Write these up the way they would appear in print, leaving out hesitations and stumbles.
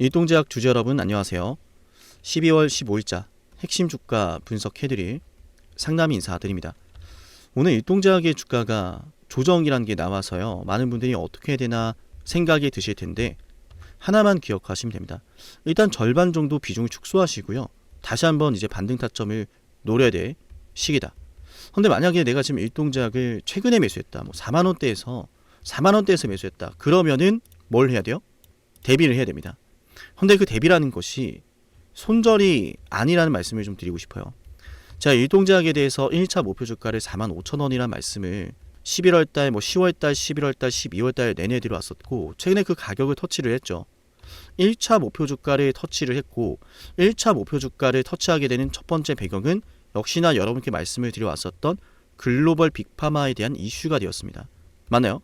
일동제약 주주 여러분 안녕하세요. 12월 15일자 핵심 주가 분석해드릴 상담 인사드립니다. 오늘 일동제약의 주가가 조정이라는 게 나와서요. 많은 분들이 어떻게 해야 되나 생각이 드실 텐데 하나만 기억하시면 됩니다. 일단 절반 정도 비중을 축소하시고요. 다시 한번 이제 반등 타점을 노려야 될 시기다. 근데 만약에 내가 지금 일동제약을 최근에 매수했다. 4만원대에서 매수했다. 그러면은 뭘 해야 돼요? 대비를 해야 됩니다. 근데 그 대비라는 것이 손절이 아니라는 말씀을 좀 드리고 싶어요. 자, 일동제약에 대해서 1차 목표 주가를 45,000원이라는 말씀을 11월달, 10월달, 11월달, 12월달 내내 들어왔었고 최근에 그 가격을 터치를 했죠. 1차 목표 주가를 터치를 했고 1차 목표 주가를 터치하게 되는 첫 번째 배경은 역시나 여러분께 말씀을 드려왔었던 글로벌 빅파마에 대한 이슈가 되었습니다. 맞나요?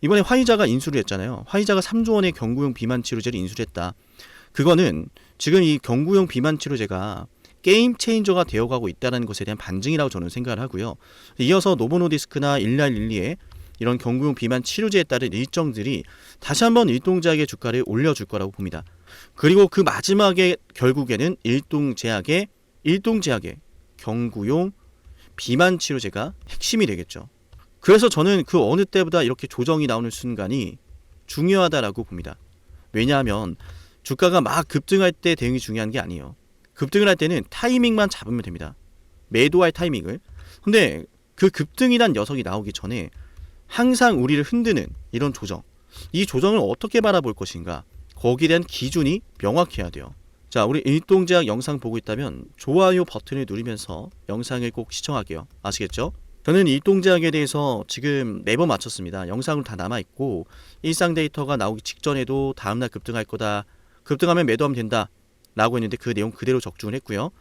이번에 화이자가 인수를 했잖아요. 화이자가 3조 원의 경구용 비만 치료제를 인수를 했다. 그거는 지금 이 경구용 비만 치료제가 게임 체인저가 되어가고 있다는 것에 대한 반증이라고 저는 생각을 하고요. 이어서 노보노디스크나 일라일리의 이런 경구용 비만 치료제에 따른 일정들이 다시 한번 일동제약의 주가를 올려줄 거라고 봅니다. 그리고 그 마지막에 결국에는 일동제약의 경구용 비만 치료제가 핵심이 되겠죠. 그래서 저는 그 어느 때보다 이렇게 조정이 나오는 순간이 중요하다라고 봅니다. 왜냐하면 주가가 막 급등할 때 대응이 중요한 게 아니에요. 급등을 할 때는 타이밍만 잡으면 됩니다. 매도할 타이밍을. 근데 그 급등이란 녀석이 나오기 전에 항상 우리를 흔드는 이런 조정, 이 조정을 어떻게 바라볼 것인가, 거기에 대한 기준이 명확해야 돼요. 자, 우리 일동제약 영상 보고 있다면 좋아요 버튼을 누르면서 영상을 꼭 시청할게요. 아시겠죠? 저는 일동제약에 대해서 지금 매번 마쳤습니다. 영상으로 다 남아있고 일상 데이터가 나오기 직전에도 다음날 급등할 거다, 급등하면 매도하면 된다 라고 했는데 그 내용 그대로 적중을 했고요.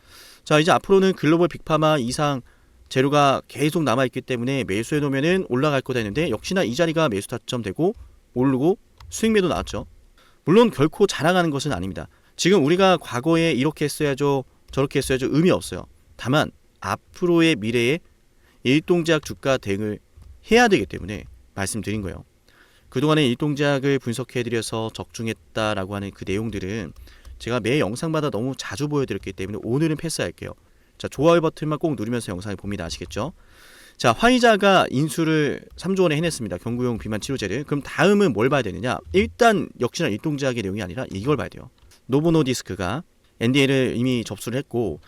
자, 이제 앞으로는 글로벌 빅파마 이상 재료가 계속 남아있기 때문에 매수해 놓으면 올라갈 거다 했는데 역시나 이 자리가 매수 타점 되고 오르고 수익 매도 나왔죠. 물론 결코 자랑하는 것은 아닙니다. 지금 우리가 과거에 이렇게 했어야죠, 저렇게 했어야죠 의미 없어요. 다만 앞으로의 미래에 일동제약 주가 대응을 해야 되기 때문에 말씀드린 거예요. 그동안에 일동제약을 분석해드려서 적중했다라고 하는 그 내용들은 제가 매 영상마다 너무 자주 보여드렸기 때문에 오늘은 패스할게요. 자, 좋아요 버튼만 꼭 누르면서 영상을 봅니다. 아시겠죠? 자, 화이자가 인수를 3조 원에 해냈습니다. 경구용 비만 치료제를. 그럼 다음은 뭘 봐야 되느냐? 일단 역시나 일동제약의 내용이 아니라 이걸 봐야 돼요. 노보노디스크가 NDA를 이미 접수를 했고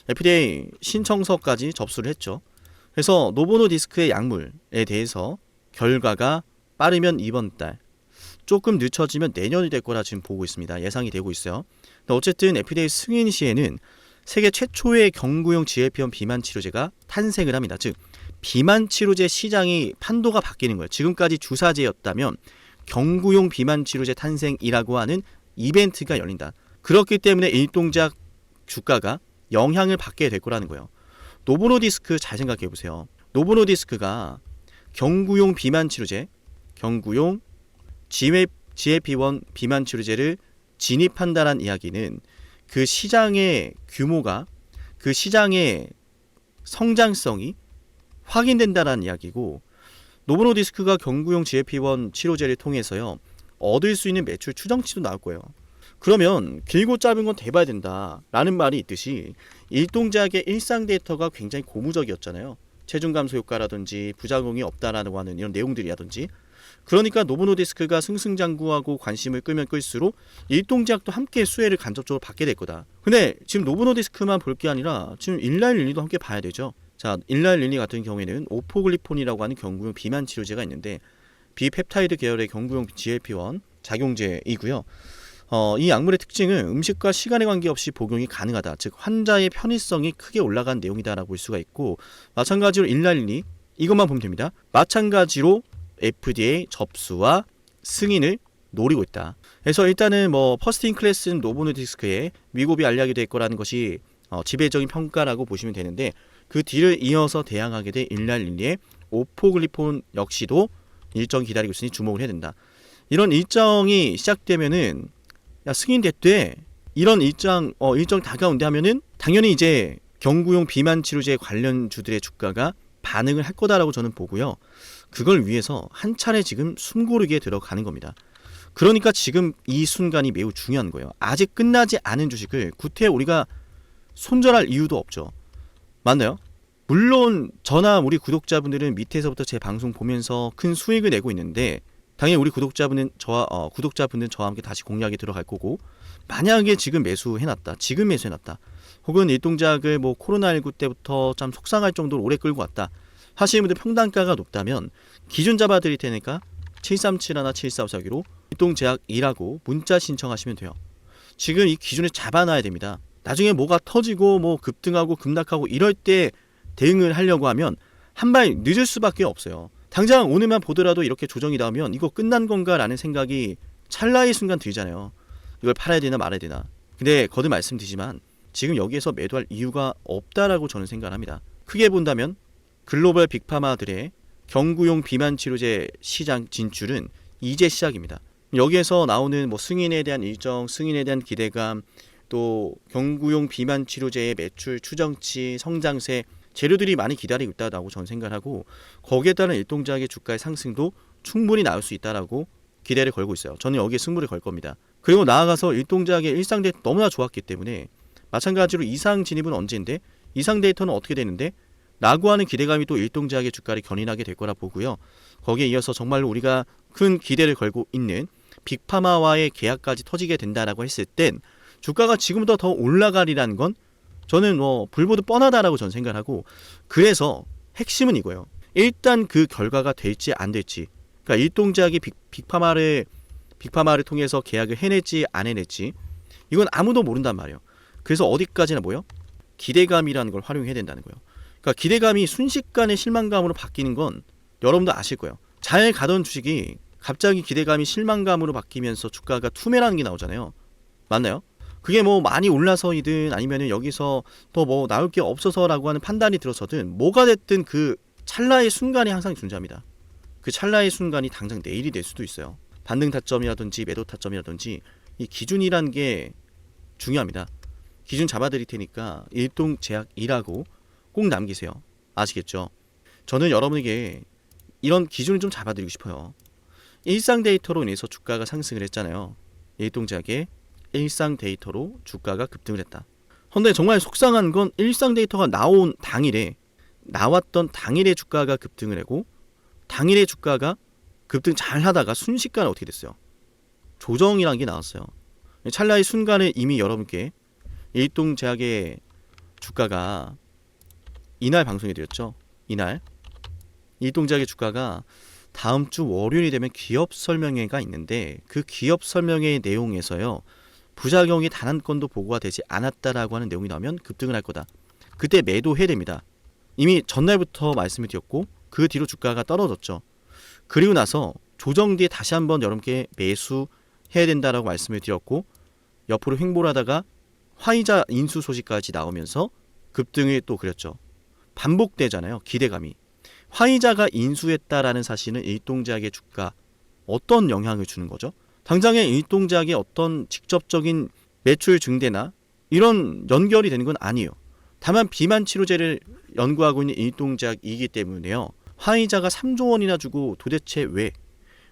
FDA 신청서까지 접수를 했죠. 그래서 노보노디스크의 약물에 대해서 결과가 빠르면 이번 달, 조금 늦춰지면 내년이 될 거라 지금 보고 있습니다. 예상이 되고 있어요. 어쨌든 FDA 승인 시에는 세계 최초의 경구용 GLP-1 비만 치료제가 탄생을 합니다. 즉 비만 치료제 시장이 판도가 바뀌는 거예요. 지금까지 주사제였다면 경구용 비만 치료제 탄생이라고 하는 이벤트가 열린다. 그렇기 때문에 일동제약 주가가 영향을 받게 될 거라는 거예요. 노보노디스크 잘 생각해 보세요. 노보노디스크가 경구용 비만 치료제, 경구용 GLP-1 비만 치료제를 진입한다는 이야기는 그 시장의 규모가, 그 시장의 성장성이 확인된다는 이야기고, 노보노디스크가 경구용 GLP-1 치료제를 통해서요 얻을 수 있는 매출 추정치도 나올 거예요. 그러면 길고 짧은 건 대봐야 된다라는 말이 있듯이 일동제약의 일상 데이터가 굉장히 고무적이었잖아요. 체중 감소 효과라든지 부작용이 없다라고 하는 이런 내용들이라든지. 그러니까 노보노디스크가 승승장구하고 관심을 끌면 끌수록 일동제약도 함께 수혜를 간접적으로 받게 될 거다. 근데 지금 노보노디스크만 볼 게 아니라 지금 일라일릴리도 함께 봐야 되죠. 자, 일라일릴리 같은 경우에는 오포글리폰이라고 하는 경구용 비만 치료제가 있는데 비펩타이드 계열의 경구용 GLP-1 작용제이고요. 이 약물의 특징은 음식과 시간에 관계없이 복용이 가능하다. 즉 환자의 편의성이 크게 올라간 내용이다라고 볼 수가 있고, 마찬가지로 일라일리 이것만 보면 됩니다. 마찬가지로 FDA 접수와 승인을 노리고 있다. 그래서 일단은 퍼스트 인 클래스는 노보노디스크의 위고비 알약이 될 거라는 것이 지배적인 평가라고 보시면 되는데, 그 뒤를 이어서 대항하게 될 일라일리의 오포글리폰 역시도 일정 기다리고 있으니 주목을 해야 된다. 이런 일정이 시작되면은 승인됐대, 이런 일정 다가온대 하면은 당연히 이제 경구용 비만 치료제 관련주들의 주가가 반응을 할 거다라고 저는 보고요. 그걸 위해서 한 차례 지금 숨고르기에 들어가는 겁니다. 그러니까 지금 이 순간이 매우 중요한 거예요. 아직 끝나지 않은 주식을 구태 우리가 손절할 이유도 없죠. 맞나요? 물론 저나 우리 구독자분들은 밑에서부터 제 방송 보면서 큰 수익을 내고 있는데 당연히 우리 구독자분은 구독자분들은 저와 함께 다시 공략에 들어갈 거고, 만약에 지금 매수해놨다, 지금 매수해놨다, 혹은 일동작을 뭐 코로나19 때부터 참 속상할 정도로 오래 끌고 왔다 하시는 분들 평단가가 높다면 기준 잡아드릴 테니까 7371 7454기로 일동제약 2라고 문자 신청하시면 돼요. 지금 이 기준을 잡아놔야 됩니다. 나중에 뭐가 터지고 뭐 급등하고 급락하고 이럴 때 대응을 하려고 하면 한 발 늦을 수밖에 없어요. 당장 오늘만 보더라도 이렇게 조정이 나오면 이거 끝난 건가라는 생각이 찰나의 순간 들잖아요. 이걸 팔아야 되나 말아야 되나. 근데 거듭 말씀드리지만 지금 여기에서 매도할 이유가 없다라고 저는 생각합니다. 크게 본다면 글로벌 빅파마들의 경구용 비만 치료제 시장 진출은 이제 시작입니다. 여기에서 나오는 뭐 승인에 대한 일정, 승인에 대한 기대감, 또 경구용 비만 치료제의 매출 추정치, 성장세, 재료들이 많이 기다리고 있다고 저는 생각하고, 거기에 따른 일동작의 주가의 상승도 충분히 나올 수 있다라고 기대를 걸고 있어요. 저는 여기에 승부를 걸 겁니다. 그리고 나아가서 일동작의 일상 데이터 너무나 좋았기 때문에 마찬가지로 이상 진입은 언제인데 이상 데이터는 어떻게 되는데 라고 하는 기대감이 또 일동작의 주가를 견인하게 될 거라 보고요. 거기에 이어서 정말로 우리가 큰 기대를 걸고 있는 빅파마와의 계약까지 터지게 된다라고 했을 땐 주가가 지금보다 더 올라가리라는 건 저는 뭐 불보듯 뻔하다라고 저는 생각하고, 그래서 핵심은 이거예요. 일단 그 결과가 될지 안 될지, 그러니까 일동작이 빅파마를 통해서 계약을 해낼지 안 해낼지 이건 아무도 모른단 말이에요. 그래서 어디까지나 뭐요? 기대감이라는 걸 활용해야 된다는 거예요. 그러니까 기대감이 순식간에 실망감으로 바뀌는 건 여러분도 아실 거예요. 잘 가던 주식이 갑자기 기대감이 실망감으로 바뀌면서 주가가 투매라는 게 나오잖아요. 맞나요? 그게 뭐 많이 올라서이든 아니면은 여기서 더 뭐 나올 게 없어서라고 하는 판단이 들어서든 뭐가 됐든 그 찰나의 순간이 항상 존재합니다. 그 찰나의 순간이 당장 내일이 될 수도 있어요. 반등 타점이라든지 매도 타점이라든지 이 기준이란 게 중요합니다. 기준 잡아드릴 테니까 일동제약2라고 꼭 남기세요. 아시겠죠? 저는 여러분에게 이런 기준을 좀 잡아드리고 싶어요. 일상 데이터로 인해서 주가가 상승을 했잖아요. 일동제약의 일상 데이터로 주가가 급등을 했다. 그런데 정말 속상한 건 일상 데이터가 나왔던 당일에 주가가 급등을 하고, 당일에 주가가 급등 잘 하다가 순식간에 어떻게 됐어요? 조정이라는 게 나왔어요. 찰나의 순간에 이미 여러분께 일동제약의 주가가 이날 방송해 드렸죠. 이날 일동제약의 주가가 다음 주 월요일이 되면 기업 설명회가 있는데 그 기업 설명회의 내용에서요, 부작용이 단 한 건도 보고가 되지 않았다라고 하는 내용이 나오면 급등을 할 거다. 그때 매도해야 됩니다. 이미 전날부터 말씀을 드렸고 그 뒤로 주가가 떨어졌죠. 그리고 나서 조정 뒤에 다시 한번 여러분께 매수해야 된다라고 말씀을 드렸고, 옆으로 횡보를 하다가 화이자 인수 소식까지 나오면서 급등을 또 그렸죠. 반복되잖아요. 기대감이. 화이자가 인수했다라는 사실은 일동제약의 주가 어떤 영향을 주는 거죠? 당장에 일동제약의 어떤 직접적인 매출 증대나 이런 연결이 되는 건 아니에요. 다만 비만 치료제를 연구하고 있는 일동제약이기 때문에요. 화이자가 3조 원이나 주고 도대체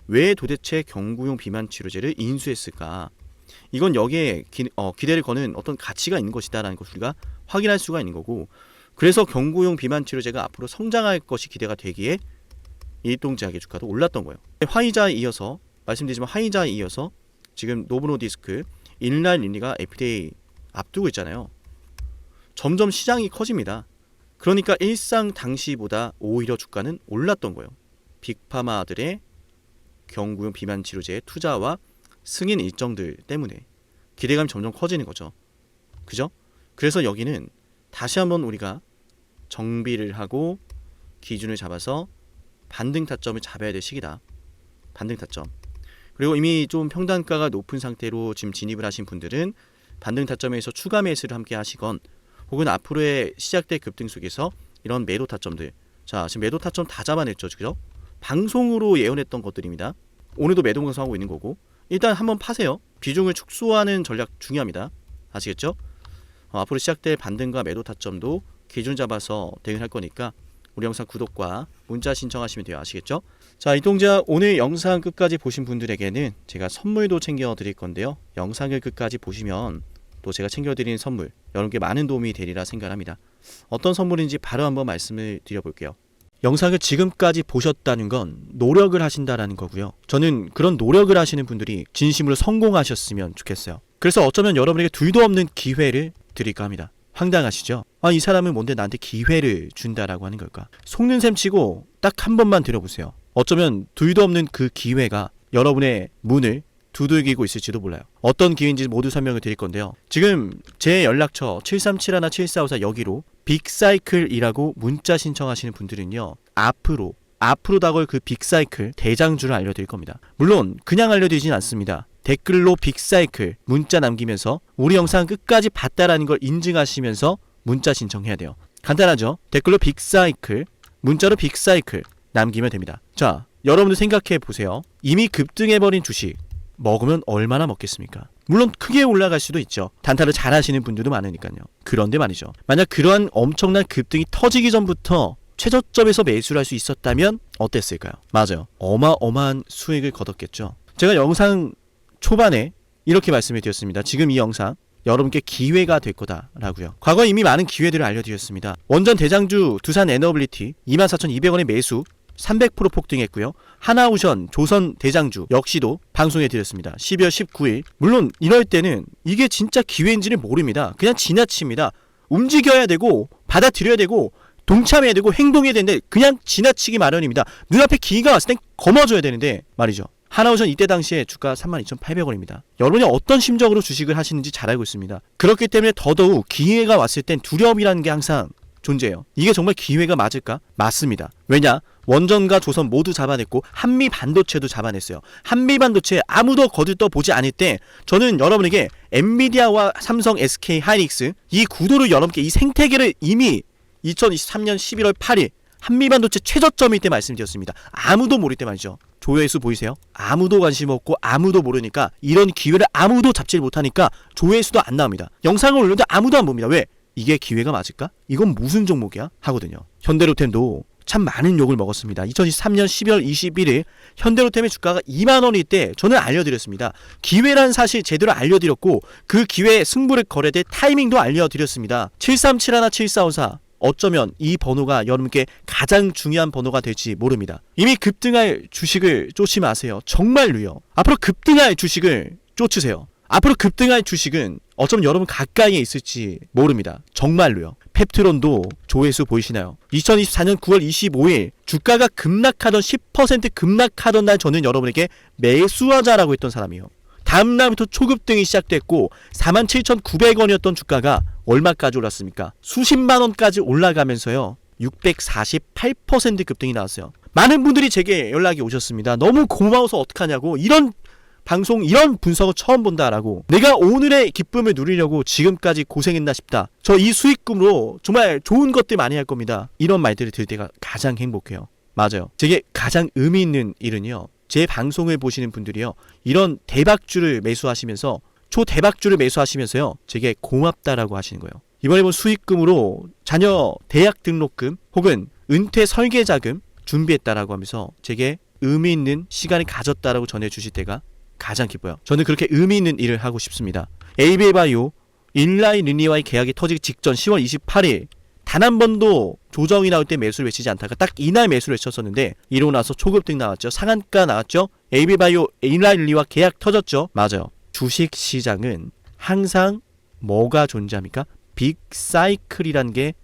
왜 도대체 경구용 비만 치료제를 인수했을까? 이건 여기에 기대를 거는 어떤 가치가 있는 것이다라는 것을 우리가 확인할 수가 있는 거고, 그래서 경구용 비만 치료제가 앞으로 성장할 것이 기대가 되기에 일동제약의 주가도 올랐던 거예요. 화이자에 이어서 말씀드리지만 화이자에 이어서 지금 노브노디스크, 일날 린리가 FDA 앞두고 있잖아요. 점점 시장이 커집니다. 그러니까 일상 당시보다 오히려 주가는 올랐던 거예요. 빅파마들의 경구용 비만 치료제의 투자와 승인 일정들 때문에 기대감이 점점 커지는 거죠. 그죠? 그래서 여기는 다시 한번 우리가 정비를 하고 기준을 잡아서 반등 타점을 잡아야 될 시기다. 반등 타점. 그리고 이미 좀 평단가가 높은 상태로 지금 진입을 하신 분들은 반등 타점에서 추가 매수를 함께 하시건, 혹은 앞으로의 시작될 급등 속에서 이런 매도 타점들, 자 지금 매도 타점 다 잡아냈죠. 그죠? 방송으로 예언했던 것들입니다. 오늘도 매도 방송하고 있는 거고, 일단 한번 파세요. 비중을 축소하는 전략 중요합니다. 아시겠죠? 앞으로 시작될 반등과 매도 타점도 기준 잡아서 대응할 거니까 우리 영상 구독과 문자 신청하시면 돼요. 아시겠죠? 자, 이동작 오늘 영상 끝까지 보신 분들에게는 제가 선물도 챙겨 드릴 건데요. 영상을 끝까지 보시면 또 제가 챙겨드리는 선물 여러분께 많은 도움이 되리라 생각합니다. 어떤 선물인지 바로 한번 말씀을 드려볼게요. 영상을 지금까지 보셨다는 건 노력을 하신다라는 거고요. 저는 그런 노력을 하시는 분들이 진심으로 성공하셨으면 좋겠어요. 그래서 어쩌면 여러분에게 둘도 없는 기회를 드릴까 합니다. 황당하시죠? 이 사람은 뭔데 나한테 기회를 준다라고 하는 걸까? 속는 셈 치고 딱 한 번만 들어보세요. 어쩌면 둘도 없는 그 기회가 여러분의 문을 두들기고 있을지도 몰라요. 어떤 기회인지 모두 설명을 드릴 건데요. 지금 제 연락처 737-7454 여기로 빅사이클이라고 문자 신청하시는 분들은요. 앞으로 다가올 그 빅사이클 대장주를 알려드릴 겁니다. 물론 그냥 알려드리진 않습니다. 댓글로 빅사이클 문자 남기면서 우리 영상 끝까지 봤다라는 걸 인증하시면서 문자 신청해야 돼요. 간단하죠? 댓글로 빅사이클, 문자로 빅사이클 남기면 됩니다. 자, 여러분들 생각해 보세요. 이미 급등해버린 주식 먹으면 얼마나 먹겠습니까? 물론 크게 올라갈 수도 있죠. 단타를 잘 하시는 분들도 많으니까요. 그런데 말이죠. 만약 그러한 엄청난 급등이 터지기 전부터 최저점에서 매수를 할 수 있었다면 어땠을까요? 맞아요. 어마어마한 수익을 거뒀겠죠. 제가 영상 초반에 이렇게 말씀을 드렸습니다. 지금 이 영상 여러분께 기회가 될 거다라고요. 과거에 이미 많은 기회들을 알려드렸습니다. 원전 대장주 두산 에너빌리티 24,200원의 매수 300% 폭등했고요. 하나오션 조선 대장주 역시도 방송해 드렸습니다. 12월 19일. 물론 이럴 때는 이게 진짜 기회인지를 모릅니다. 그냥 지나칩니다. 움직여야 되고 받아들여야 되고 동참해야 되고 행동해야 되는데 그냥 지나치기 마련입니다. 눈앞에 기회가 왔을 땐 거머줘야 되는데 말이죠. 하나오션 이때 당시에 주가 32,800원입니다. 여러분이 어떤 심정으로 주식을 하시는지 잘 알고 있습니다. 그렇기 때문에 더더욱 기회가 왔을 땐 두려움이라는 게 항상 존재해요. 이게 정말 기회가 맞을까? 맞습니다. 왜냐? 원전과 조선 모두 잡아냈고 한미 반도체도 잡아냈어요. 한미 반도체 아무도 거들떠보지 않을 때 저는 여러분에게 엔비디아와 삼성, SK, 하이닉스 이 구도를 여러분께 이 생태계를 이미 2023년 11월 8일 한미 반도체 최저점일 때 말씀드렸습니다. 아무도 모를 때 말이죠. 조회수 보이세요? 아무도 관심 없고 아무도 모르니까 이런 기회를 아무도 잡지 못하니까 조회수도 안 나옵니다. 영상을 올려도 아무도 안 봅니다. 왜? 이게 기회가 맞을까? 이건 무슨 종목이야? 하거든요. 현대로템도 참 많은 욕을 먹었습니다. 2023년 12월 21일 현대로템의 주가가 2만원일 때 저는 알려드렸습니다. 기회란 사실 제대로 알려드렸고 그 기회에 승부를 걸어야 될 타이밍도 알려드렸습니다. 7371-7454 어쩌면 이 번호가 여러분께 가장 중요한 번호가 될지 모릅니다. 이미 급등할 주식을 쫓지 마세요. 정말로요. 앞으로 급등할 주식을 쫓으세요. 앞으로 급등할 주식은 어쩌면 여러분 가까이에 있을지 모릅니다. 정말로요. 펩트론도 조회수 보이시나요? 2024년 9월 25일 주가가 급락하던 10% 급락하던 날 저는 여러분에게 매수하자라고 했던 사람이에요. 다음 날부터 초급등이 시작됐고 47,900원이었던 주가가 얼마까지 올랐습니까? 수십만 원까지 올라가면서요. 648% 급등이 나왔어요. 많은 분들이 제게 연락이 오셨습니다. 너무 고마워서 어떡하냐고. 이런 방송 이런 분석을 처음 본다라고. 내가 오늘의 기쁨을 누리려고 지금까지 고생했나 싶다. 저 이 수익금으로 정말 좋은 것들 많이 할 겁니다. 이런 말들을 들을 때가 가장 행복해요. 맞아요. 제게 가장 의미 있는 일은요. 제 방송을 보시는 분들이요. 이런 대박주를 매수하시면서 초대박주를 매수하시면서요. 제게 고맙다라고 하시는 거예요. 이번에 본 수익금으로 자녀 대학 등록금 혹은 은퇴 설계자금 준비했다라고 하면서 제게 의미 있는 시간을 가졌다라고 전해주실 때가 가장 기뻐요. 저는 그렇게 의미 있는 일을 하고 싶습니다. 에이비바이오 일라이 르니와의 계약이 터지기 직전 10월 28일 단 한 번도 조정이 나올 때 매수를 외치지 않다가 딱 이날 매수를 외쳤었는데 이러고 나서 초급등 나왔죠. 상한가 나왔죠. 에이비바이오 일라이 르니와 계약 터졌죠. 맞아요. 주식시장은 항상 뭐가 존재합니까? 빅사이클이란 게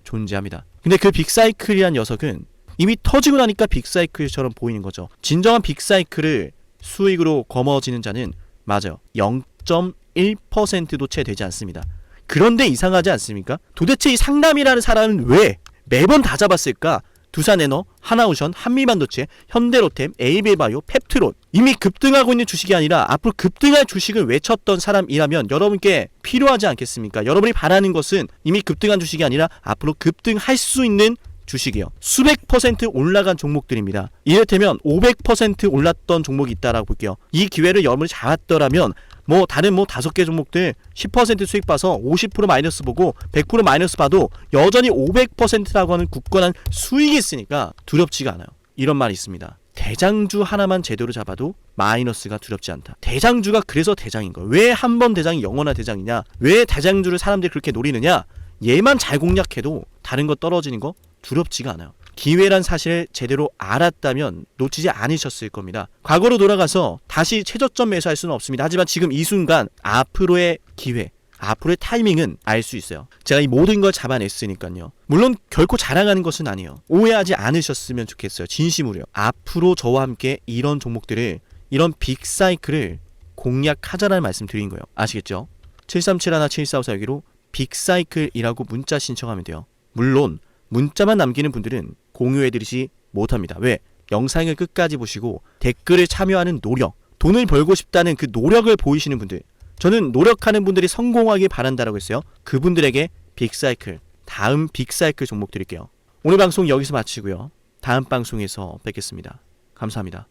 존재합니다. 근데 그 빅사이클이란 녀석은 이미 터지고 나니까 빅사이클처럼 보이는 거죠. 진정한 빅사이클을 수익으로 거머쥐는 자는 맞아요. 0.1%도 채 되지 않습니다. 그런데 이상하지 않습니까? 도대체 이 상남이라는 사람은 왜 매번 다 잡았을까? 두산에너, 하나오션, 한미반도체, 현대로템, 에이비바이오, 펩트론 이미 급등하고 있는 주식이 아니라 앞으로 급등할 주식을 외쳤던 사람이라면 여러분께 필요하지 않겠습니까? 여러분이 바라는 것은 이미 급등한 주식이 아니라 앞으로 급등할 수 있는 주식이요. 수백 퍼센트 올라간 종목들입니다. 이를테면 500% 올랐던 종목이 있다라고 볼게요. 이 기회를 여러분이 잡았더라면 뭐 다른 뭐 5개 종목들 10% 수익 봐서 50% 마이너스 보고 100% 마이너스 봐도 여전히 500%라고 하는 굳건한 수익이 있으니까 두렵지가 않아요. 이런 말이 있습니다. 대장주 하나만 제대로 잡아도 마이너스가 두렵지 않다. 대장주가 그래서 대장인 거예요. 왜 한 번 대장이 영원한 대장이냐? 왜 대장주를 사람들이 그렇게 노리느냐? 얘만 잘 공략해도 다른 거 떨어지는 거 두렵지가 않아요. 기회란 사실을 제대로 알았다면 놓치지 않으셨을 겁니다. 과거로 돌아가서 다시 최저점 매수할 수는 없습니다. 하지만 지금 이 순간 앞으로의 기회, 앞으로의 타이밍은 알 수 있어요. 제가 이 모든 걸 잡아냈으니까요. 물론 결코 자랑하는 것은 아니에요. 오해하지 않으셨으면 좋겠어요. 진심으로요. 앞으로 저와 함께 이런 종목들을, 이런 빅사이클을 공략하자라는 말씀 드린 거예요. 아시겠죠? 737-17454여기로 빅사이클이라고 문자 신청하면 돼요. 물론 문자만 남기는 분들은 공유해드리지 못합니다. 왜? 영상을 끝까지 보시고 댓글을 참여하는 노력, 돈을 벌고 싶다는 그 노력을 보이시는 분들, 저는 노력하는 분들이 성공하길 바란다라고 했어요. 그분들에게 빅사이클, 다음 빅사이클 종목 드릴게요. 오늘 방송 여기서 마치고요. 다음 방송에서 뵙겠습니다. 감사합니다.